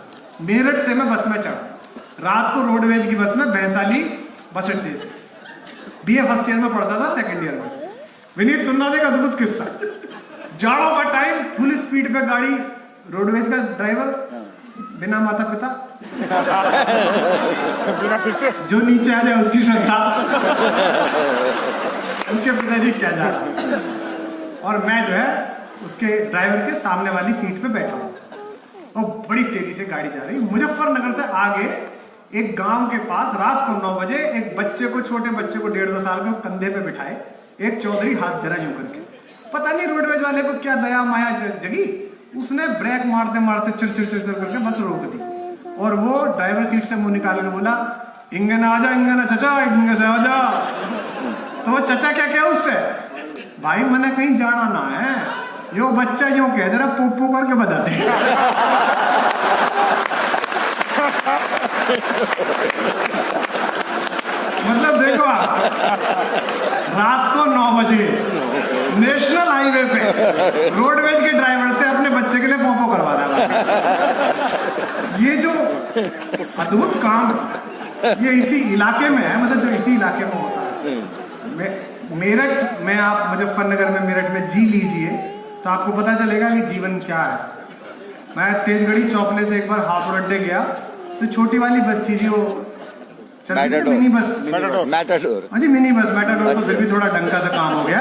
मेरठ से मैं बस में चढ़ा, रात को रोडवेज की बस में वैशाली बस अड्डे से। बीए फर्स्ट ईयर में पढ़ता था, सेकंड ईयर में। विनीत सुनना देगा अद्भुत किस्सा। जाड़ों का टाइम, फुल स्पीड पे गाड़ी, रोडवेज का ड्राइवर बिना माता पिता, जो नीचे आ जाए उसकी श्रद्धा, उसके पिताजी क्या जा रहा, और मैं जो है उसके ड्राइवर के सामने वाली सीट पे बैठा हूँ और बड़ी तेजी से गाड़ी जा रही। मुजफ्फरनगर से आगे एक गांव के पास रात को 9 बजे एक बच्चे को, छोटे बच्चे को 1.5-2 साल के कंधे पे बिठाए एक चौधरी हाथ धरा यूं करके। पता नहीं रोडवेज वाले को क्या दया माया जगी, उसने ब्रेक मारते मारते चिर करके बस रोक दी और वो ड्राइवर सीट से मुंह निकाल के बोला, इंगन आ जा, इंगन चचा, इंगन से आ जा। तो वो चचा क्या किया उससे, भाई मैंने कहीं जाना ना है, यो बच्चा यूं कह जरा पोपो करके बता दे। मतलब देखो आप, रात को 9 बजे नेशनल हाईवे पे रोडवेज के ड्राइवर से अपने बच्चे के लिए पोपो करवा रहा है। ये जो अद्भुत काम ये इसी इलाके में है, मतलब जो इसी इलाके में होता है। मेरठ में, आप मुजफ्फरनगर में, मेरठ में जी लीजिए तो आपको पता चलेगा कि जीवन क्या है। मैं तेजगढ़ी चौपले से एक बार हापुड़ अड्डे गया तो छोटी वाली बस थी जी, वो मिनी बस, मैटाडोर। हाँ जी, मिनी बस। मैटाडोर तो फिर भी थोड़ा डंका सा काम हो गया।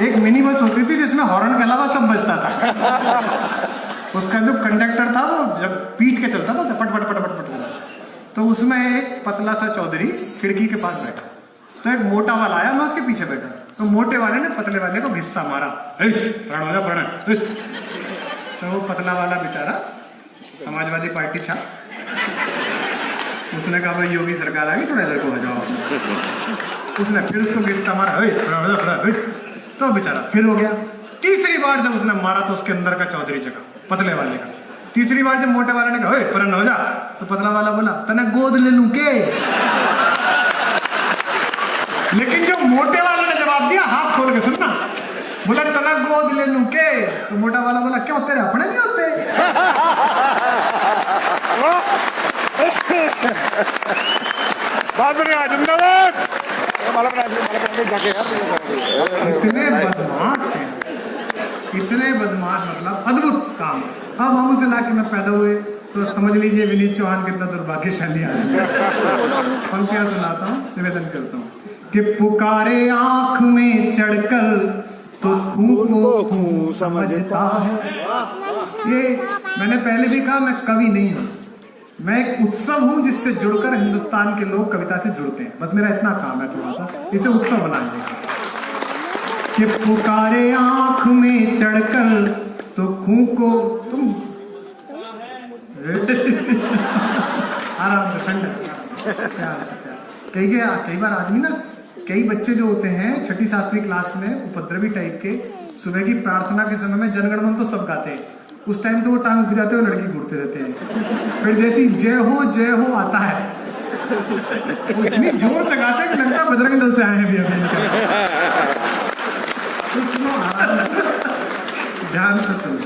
एक मिनी बस होती थी जिसमें हॉर्न के अलावा सब बजता था। उसका जो कंडक्टर था वो जब पीट के चलता था पट पट पट पट पट, तो उसमें एक पतला सा चौधरी खिड़की के पास बैठा, तो एक मोटा वाला आया, मैं उसके पीछे बैठा, तो मोटे वाले ने पतले वाले को घिस्सा मारा, प्रण हो जा प्रण। तो वो पतला वाला बेचारा समाजवादी पार्टी था, उसने कहा भाई योगी सरकार आ गई, थोड़ा इधर को आ जाओ। उसने फिर उसको घिस्सा मारा, तो बेचारा फिर हो गया। तीसरी बार जब उसने मारा तो उसके अंदर का चौधरी जगह, पतले वाले का। तीसरी बार जब मोटे वाले ने कहा प्रण हो जा, तो पतला वाला बोला तने गोद ले लूं के। लेकिन जो मोटे वाले ने जवाब दिया, हाथ खोल के सुनना, बोला तना गोद ले लूं के, तो मोटा वाला बोला क्यों, तेरे अपने नहीं होते। बहुत बढ़िया, जिंदाबाद। इतने बदमाश, मतलब अद्भुत काम। हाँ, मामू से लाके में पैदा हुए तो समझ लीजिए विनीत चौहान कितना दुर्भाग्यशाली आदमी। पंक्तियां सुनाता हूँ, निवेदन करता हूँ कि पुकारे आंख में चढ़कर तो खूं को खूं समझता है। ये मैंने पहले भी कहा, मैं कवि नहीं हूँ, मैं एक उत्सव हूँ जिससे जुड़कर हिंदुस्तान के लोग कविता से जुड़ते हैं। बस मेरा इतना काम है, थोड़ा सा इसे उत्सव बना देगा। कि पुकारे आंख में चढ़कर तो खूं को तुम आराम से ठंडा। कई बार आदमी ना, कई बच्चे जो होते हैं 6ठी 7वीं क्लास में, उपद्रवी टाइप के, सुबह की प्रार्थना के समय में जनगण मन तो सब गाते हैं, उस टाइम तो वो टांग उठ जाते हैं, लड़की घूरते रहते हैं। फिर जैसी जय हो आता है, वो इतनी जोर से गाते हैं कि लगता है बजरंग दल से आए हैं भी। ध्यान से सुनो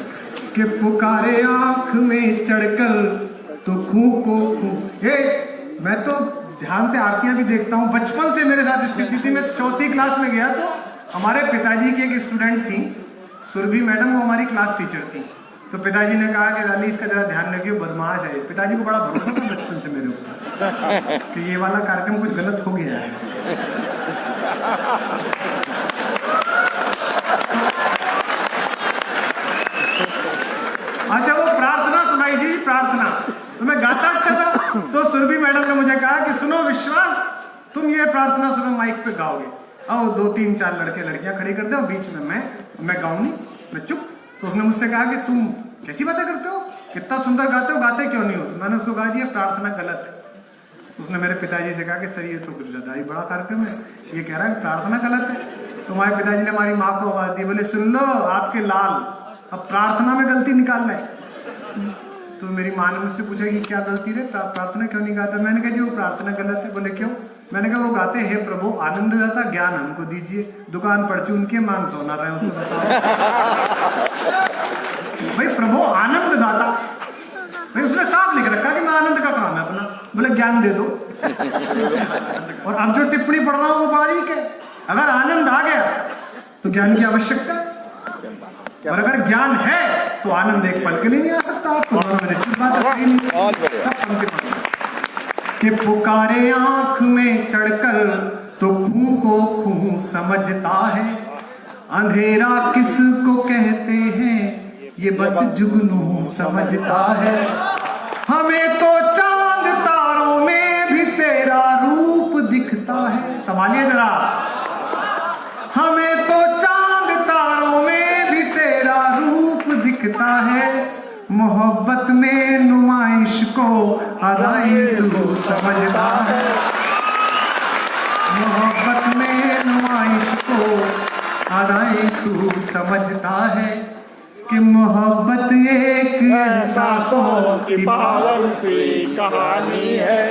कि पुकारे आंख में चढ़कर तो खूं को खूं। मैं तो ध्यान से आरतियां भी देखता हूँ। बचपन से मेरे साथ स्थिति थी। मैं 4ठी क्लास में गया तो हमारे पिताजी की एक स्टूडेंट थी, सुरभि मैडम, वो हमारी क्लास टीचर थी। तो पिताजी ने कहा कि लाली इसका जरा ध्यान रखिए, बदमाश है। पिताजी को बड़ा भरोसा था बचपन से मेरे ऊपर कि ये वाला कार्यक्रम कुछ गलत हो गया है। अच्छा, वो प्रार्थना सुनाई थी, प्रार्थना तो मैं गाता अच्छा था। तो सुरभि मैडम ने मुझे कहा कि सुनो विश्वास, तुम ये प्रार्थना सुनो, माइक पे गाओगे। आओ 2 3 4 लड़के लड़कियां खड़ी कर दो, बीच में मैं गाऊंगी, मैं चुप। तो उसने मुझसे कहा कि तुम कैसी बातें करते हो, कितना सुंदर गाते हो, गाते क्यों नहीं हो। तो मैंने उसको कहा जी ये प्रार्थना गलत है। उसने मेरे पिताजी से कहा कि सर ये तो कुछ ज्यादा ही बड़ा कार्यक्रम है, ये कह रहा है प्रार्थना गलत है। तो हमारे पिताजी ने हमारी माँ को आवाज दी, बोले सुन लो आपके लाल, अब प्रार्थना में गलती निकालना है। तो मेरी माँ ने मुझसे पूछा कि क्या गलती है, प्रार्थना क्यों नहीं गाता। मैंने कहा जी वो प्रार्थना गलत है। बोले क्यों। मैंने कहा वो गाते हे प्रभु आनंद दाता ज्ञान हमको दीजिए, दुकान पड़ चुकी उनके मान सोना रहे, उसको बताओ। भाई प्रभु आनंद दाता, भाई उसने साफ लिख रखा कि मैं आनंद का काम है अपना, बोले ज्ञान दे दो। और अब जो टिप्पणी पढ़ रहा हूं वो बारीक है। अगर आनंद आ गया तो ज्ञान की आवश्यकता है, और अगर ज्ञान है तो आनंद एक पल के लिए नहीं आ सकता। आपको कि पुकारे आंख में चढ़कर तो खूं को खूं समझता है, अंधेरा किसको कहते हैं ये बस जुगनू समझता है। हमें तो चांद तारों में भी तेरा रूप दिखता है, संभालिए जरा। हमें तो चांद तारों में भी तेरा रूप दिखता है, मोहब्बत में नुमाइश को अदाई तू समझता है। मोहब्बत में नुमाइश को अदाई तू समझता है कि मोहब्बत एक एहसासों की पावन सी कहानी है।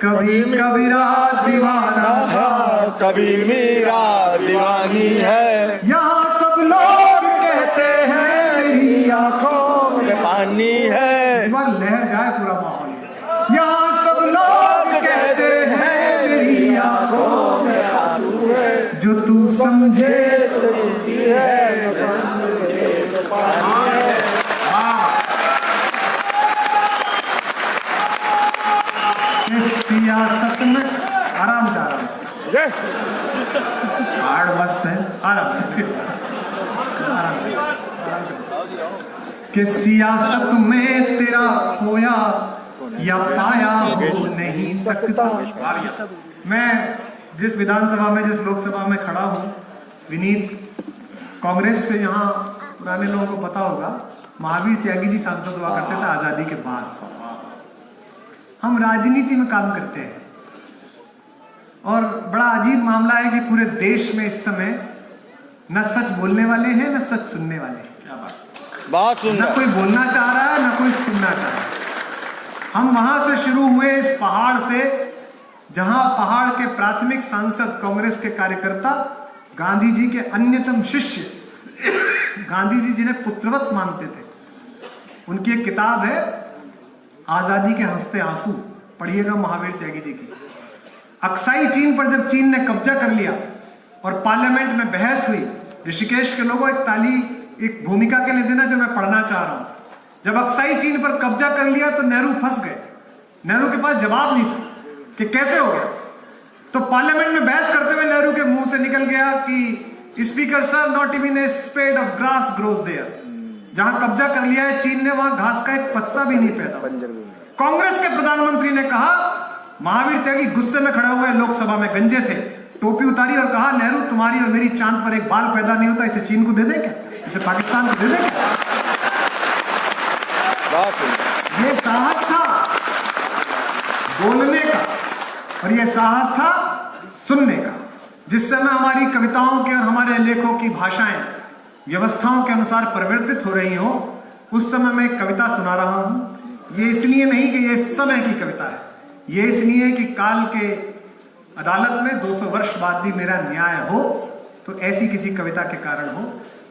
कभी कबीरा दीवाना था, कभी मीरा दीवानी है। यहाँ सब लोग कहते हैं मेरी आंखों में पानी है। इस बार लहर जाए पूरा माहौल। यहाँ सब लोग कहते हैं मेरी आंखों में आंसू है, जो तू समझे तो है, समझे तो पानी है। सियासत में आराम से आराम, हार्ड मस्त है, आराम कि सियासत में तेरा खोया या पाया हो नहीं सकता। मैं जिस विधानसभा में, जिस लोकसभा में खड़ा हूँ, विनीत कांग्रेस से, यहाँ पुराने लोगों को पता होगा महावीर त्यागी जी सांसद हुआ करते थे आजादी के बाद। हम राजनीति में काम करते हैं और बड़ा अजीब मामला है कि पूरे देश में इस समय न सच बोलने वाले हैं न सच सुनने वाले हैं। क्या बात सुंदर। न कोई बोलना चाह रहा है न कोई सुनना चाह रहा है। हम वहां से शुरू हुए, इस पहाड़ से, जहां पहाड़ के प्राथमिक सांसद कांग्रेस के कार्यकर्ता गांधी जी के अन्यतम शिष्य, गांधी जी जिन्हें पुत्रवत मानते थे, उनकी एक किताब है आजादी के हंसते आंसू, पढ़िएगा महावीर त्यागी जी की। अक्साई चीन पर जब चीन ने कब्जा कर लिया और पार्लियामेंट में बहस हुई, ऋषिकेश के लोगों एक भूमिका के लिए देना जो मैं पढ़ना चाह रहा हूं। जब अक्साई चीन पर कब्जा कर लिया तो नेहरू फंस गए। नेहरू के पास जवाब नहीं था कि कैसे हो गया। तो पार्लियामेंट में बहस करते हुए नेहरू के मुंह से निकल गया कि speaker sir, not even a spade of grass grows there. जहां कब्जा कर लिया है चीन ने, वहां घास का एक पत्ता भी नहीं पैदा। कांग्रेस के प्रधानमंत्री ने कहा, महावीर त्यागी गुस्से में खड़े हुए लोकसभा में, गंजे थे, टोपी उतारी और कहा, नेहरू तुम्हारी और मेरी चांद पर एक बाल पैदा नहीं होता, इसे चीन को दे दे क्या, इसे पाकिस्तान को दे दे क्या? ये साहस था बोलने का और ये साहस था सुनने का। जिस समय हमारी कविताओं के और हमारे लेखों की भाषाएं व्यवस्थाओं के अनुसार परिवर्तित हो रही हो, उस समय मैं एक कविता सुना रहा हूं। ये इसलिए नहीं कि ये समय की कविता है, ये इसलिए कि काल के अदालत में 200 वर्ष बाद भी मेरा न्याय हो, तो ऐसी किसी कविता के कारण हो।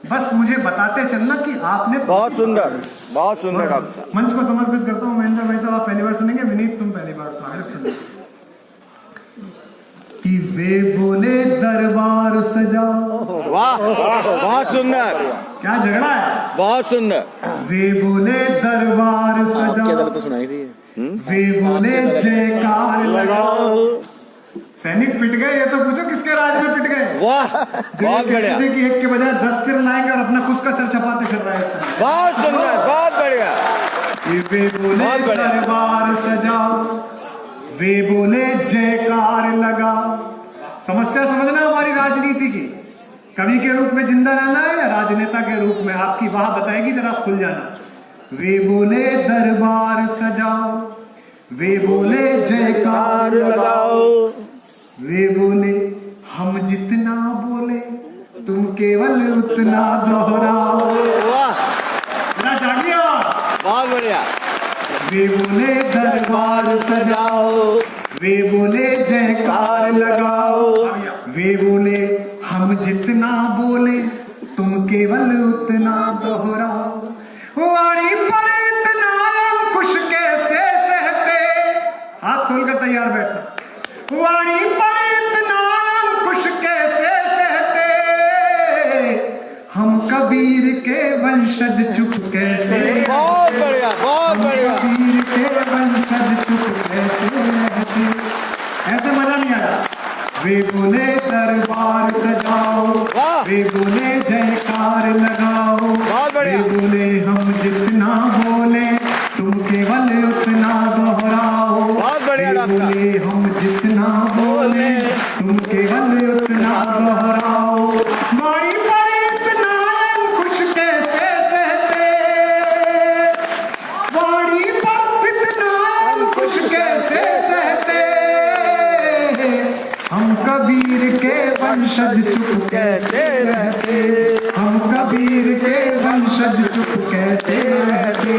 बस मुझे बताते चलना कि आपने बहुत सुंदर डॉक्टर साहब। मंच को समर्पित करता हूं महेंद्र भाई साहब, आप पहली बार सुनेंगे, विनीत तुम पहली बार सुनेंगे। कि वे बोले दरबार सजाओ, वाह बहुत सुंदर, क्या झगड़ा है, बहुत सुंदर। वे बोले दरबार सजाओ, तो सुनाई थी। वे बोले जयकार लगाओ। सैनिक पिट गए, ये तो पूछो किसके राज में पिट गए। वाह बहुत बढ़िया। कि एक के बजाय 10 सिर लाएंगे और अपना खुद का सिर छपाते फिर रहा है। बहुत सुंदर, बहुत बढ़िया। वे बोले दरबार सजाओ, वे बोले जयकार लगाओ। समस्या समझना हमारी राजनीति की, कवि के रूप में जिंदा रहना है या राजनेता के रूप में, आपकी वाह बताएगी, जरा खुल जाना। वे बोले दरबार सजाओ, वे बोले जयकार लगाओ, वे बोले हम जितना बोले तुम केवल उतना दोहराओ। वाह जागिए, बहुत बढ़िया। वे बोले दरबार सजाओ, वे बोले जयकार लगाओ, वे बोले हम जितना बोले तुम केवल उतना दोहराओ। हाथ खोलकर तैयार बैठना। वाणी पर इतना अंकुश कैसे सहते, हम कबीर के वंशज चुप कैसे। बहुत बढ़िया, बहुत बढ़िया। कबीर के वंशज चुप कैसे रहते। ऐसे मजा नहीं आया। वे बोले दरबार सजाओ, वे बोले जयकार लगाओ, वे बोले हम जितना बोले तुम केवल उतना दोहराओ। वे बोले हम जितना बोले तुम केवल उतना दोहराओ। वाणी पर इतना अंकुश कैसे सहते, वाणी पर इतना अंकुश कैसे सहते, हम कबीर के वंशज चुप कैसे रहते, हम कबीर के वंशज चुप कैसे रहते,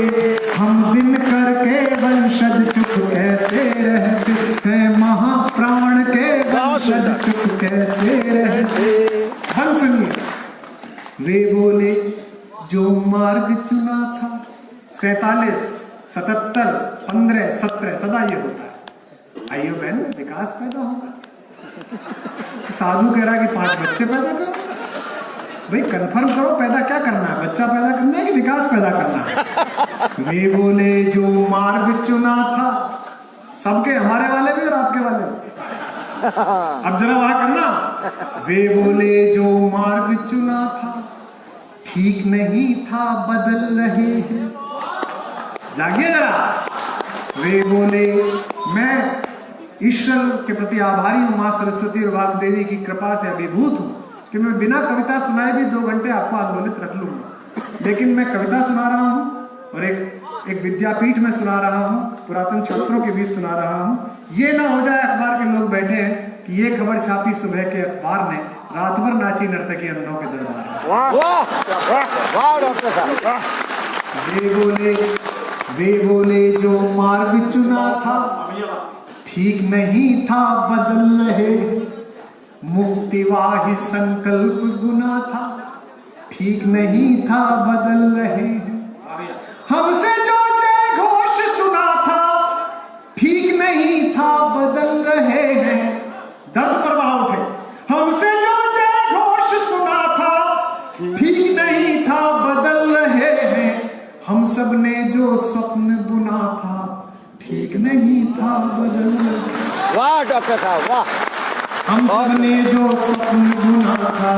हम दिनकर के वंशज चुप कैसे रहते हैं, महाप्राण के वंशज चुप कैसे रहते। हम सुनिए। वे बोले जो मार्ग चुना था, 47, 77, 15, 17 सदा ये होता है। आइयो बहन, विकास पैदा होगा। साधु कह रहा है कि 5 बच्चे पैदा करो। भाई कंफर्म करो, पैदा क्या करना है, बच्चा पैदा करना है कि विकास पैदा करना है। वे बोले जो मार्ग चुना था, सबके, हमारे वाले भी और आपके वाले भी। अब जरा वहां करना। वे बोले जो मार्ग चुना था, ठीक नहीं था बदल रहे हैं। जागिए जरा। वे बोले मैं ईश्वर के प्रति आभारी हूँ, माँ सरस्वती और वाग्देवी की कृपा से अभिभूत हूँ कि मैं बिना कविता सुनाए भी 2 घंटे आपको आंदोलित रख लूंगा। लेकिन मैं कविता सुना रहा हूँ और एक विद्यापीठ में सुना रहा हूँ, पुरातन छात्रों के बीच सुना रहा हूँ। ये ना हो जाए अखबार के लोग बैठे हैं कि ये खबर छापी सुबह के अखबार ने, रात भर नाची नर्तकी अंधों के दरबार। वे बोले जो मार्ग चुना था, ठीक नहीं था बदल रहे, मुक्तिवाही संकल्प गुना था, ठीक नहीं था बदल रहे। हमसे जो जय घोष सुना था, ठीक नहीं था बदल रहे हैं। दर्द प्रवाह उठे। हमसे जो जय घोष सुना था, ठीक नहीं था बदल रहे हैं। हम सब ने जो स्वप्न बुना था, ठीक नहीं था बदल रहे। वाह डॉक्टर साहब, वाह। हम सब ने जो स्वप्न बुना था,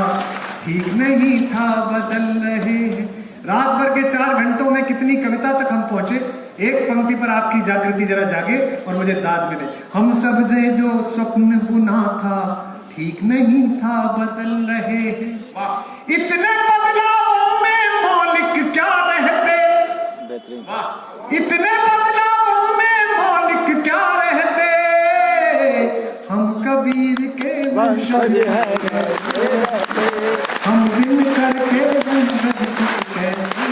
ठीक नहीं था बदल रहे हैं। रात भर के 4 घंटों में कितनी कविता तक हम पहुंचे। एक पंक्ति पर आपकी जागृति जरा जागे और मुझे दाद मिले। हम सब ने जो स्वप्न बुना था, ठीक नहीं था बदल रहे हैं। इतने बदलावों में मौलिक क्या रहते, इतने बदलावों में मौलिक क्या रहते, हम कबीर के वंशज हैं, हम दिनकर के वंशज कैसे।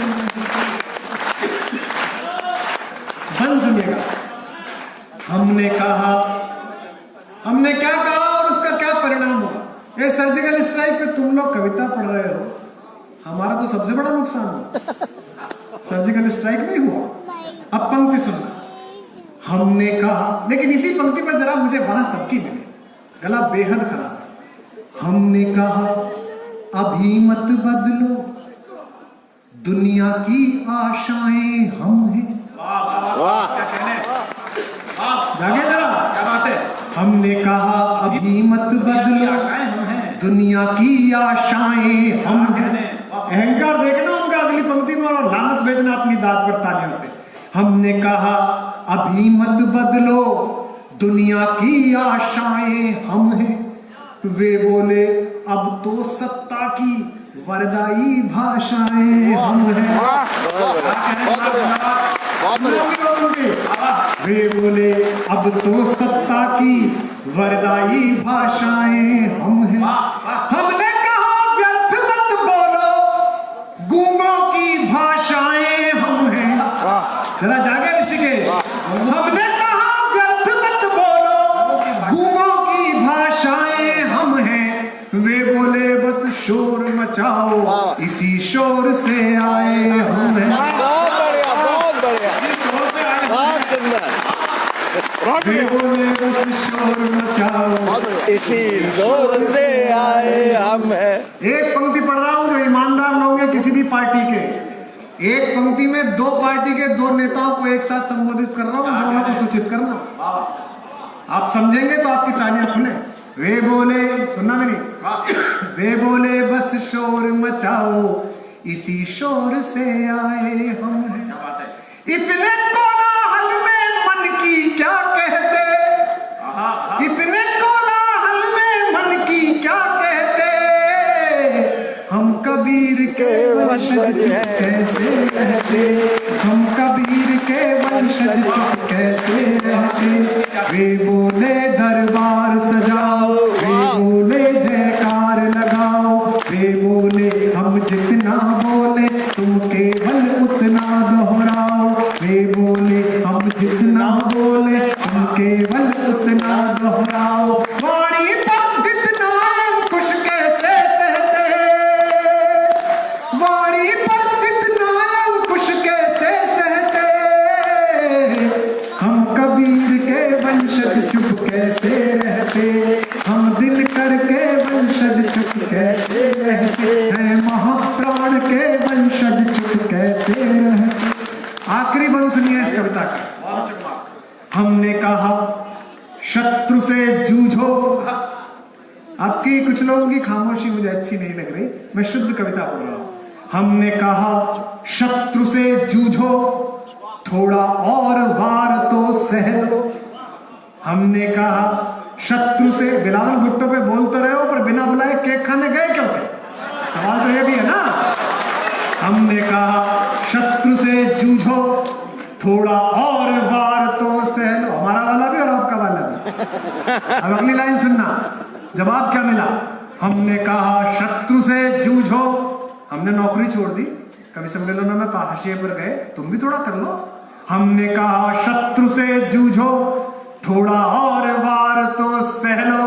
बंद सुनिएगा। हमने क्या कहा और उसका क्या परिणाम हुआ। ये सर्जिकल स्ट्राइक पे तुम लोग कविता पढ़ रहे हो, हमारा तो सबसे बड़ा नुकसान हुआ। सर्जिकल स्ट्राइक नहीं हुआ। अब पंक्ति सुनना। हमने कहा, लेकिन इसी पंक्ति पर जरा मुझे वहां सबकी मिले, गला बेहद खराब है। हमने कहा अभी मत बदलो, दुनिया की आशाएं हम हैं। जागे जरा, क्या बात है। हमने कहा अभी मत बदलो, दुनिया की आशाएं हम हैं। अहंकार देखना उनका अगली पंक्ति में और लानत भेजना अपनी दाद पर तालियों से। हमने कहा अभी मत बदलो, दुनिया की आशाएं हम हैं। वे बोले अब तो सत्ता की वरदाई भाषाएं हम हैं। वे बोले अब तो सत्ता की वरदाई भाषाएं हम हैं। हमने कहा व्यर्थ मत बोलो, गूंगों की भाषाएं हम हैं। जरा जागे ऋषिकेश। हमने कहा व्यर्थ मत बोलो, गूंगों की भाषाएं हम हैं। वे बोले बस शोर मचाओ, इसी शोर से आए हम हैं। बहुत बढ़िया, बहुत बढ़िया, बहुत सुंदर। बहुत वे बढ़िया। बोले बस शोर मचाओ। इसी जोर से आए हम हैं। एक पंक्ति पढ़ रहा हूं जो ईमानदार लोग हैं किसी भी पार्टी के, एक पंक्ति में दो पार्टी के दो नेताओं को एक साथ संबोधित कर रहा हूं, दोनों को सूचित करना। आप समझेंगे तो आपकी तालियां खुले। वे बोले, सुनना मेरी, वे बोले बस शोर मचाओ, इसी शोर से आए हम हैं। इतने कोलाहल में मन की क्या कहते, इतने कोलाहल में मन की क्या कहते, हम कबीर के वंशज कैसे रहते, हम कबीर के वंशज कैसे रहते। वे बोले दरबार सजाओ, वे बोले जयकार लगाओ, वे बोले हम जितना बोले तुम केवल उतना दोहराओ, वे बोले हम जितना बोले तुम केवल उतना दोहराओ। वाणी पर इतना खुश कैसे सहते, वाणी पर इतना खुश कैसे सहते, हम कबीर के वंशज चुप कैसे रहते, हम दिनकर के वंशज चुप कैसे रहते हैं, महाप्राण के वंशज चुप कैसे रहते। आखिरी बंद सुनिए इस कविता का। हमने कहा शत्रु से जूझो, आपकी कुछ लोगों की खामोशी मुझे अच्छी नहीं लग रही, मैं शुद्ध कविता पढ़ रहा हूं। हमने कहा शत्रु से जूझो, थोड़ा और वार तो सह लो। हमने कहा शत्रु से, बिलावल भुट्टो पे बोल तो रहे हो पर बिना बुलाए केक खाने गए क्यों थे, सवाल तो ये भी है ना। हमने कहा शत्रु से जूझो, थोड़ा और वार तो सह लो, हमारा वाला भी और आपका वाला भी। अब अगली लाइन सुनना, जवाब क्या मिला। हमने कहा शत्रु से जूझो, हमने नौकरी छोड़ दी, कभी सम्मेलनों में हाशिए पर गए, तुम भी थोड़ा कर लो। हमने कहा शत्रु से जूझो, थोड़ा और वार तो सह लो।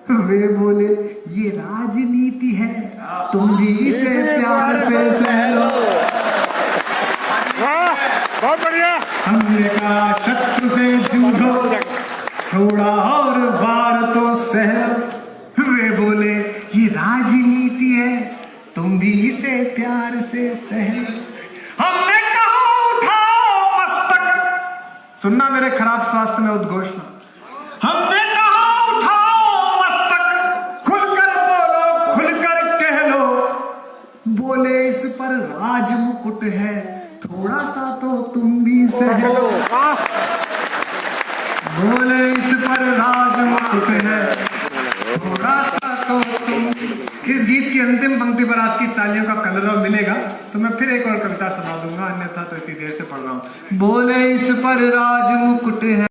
वे बोले ये राजनीति है, तुम भी इसे प्यार से सह लो। बहुत बढ़िया। हमने कहा शत्रु से जूझो, थोड़ा और वार तो सह लो। वे बोले ये राजनीति है, तुम भी इसे प्यार से सह लो। हमने कहा उठाओ मस्तक, सुनना मेरे खराब स्वास्थ्य में उद्घोषणा। हमने कहा उठाओ मस्तक, खुलकर बोलो खुलकर कह लो, बोले इस पर राज मुकुट है, थोड़ा सा तो तुम भी सह लो। बोले इस पर राज मुकुट है, थोड़ा सा तो तुम। इस गीत की अंतिम पंक्ति पर आपकी तालियों का कलरव मिलेगा तो मैं फिर एक और कविता सुना दूंगा, अन्यथा तो इतनी देर से पढ़ रहा हूं। बोले इस पर राज मुकुट है।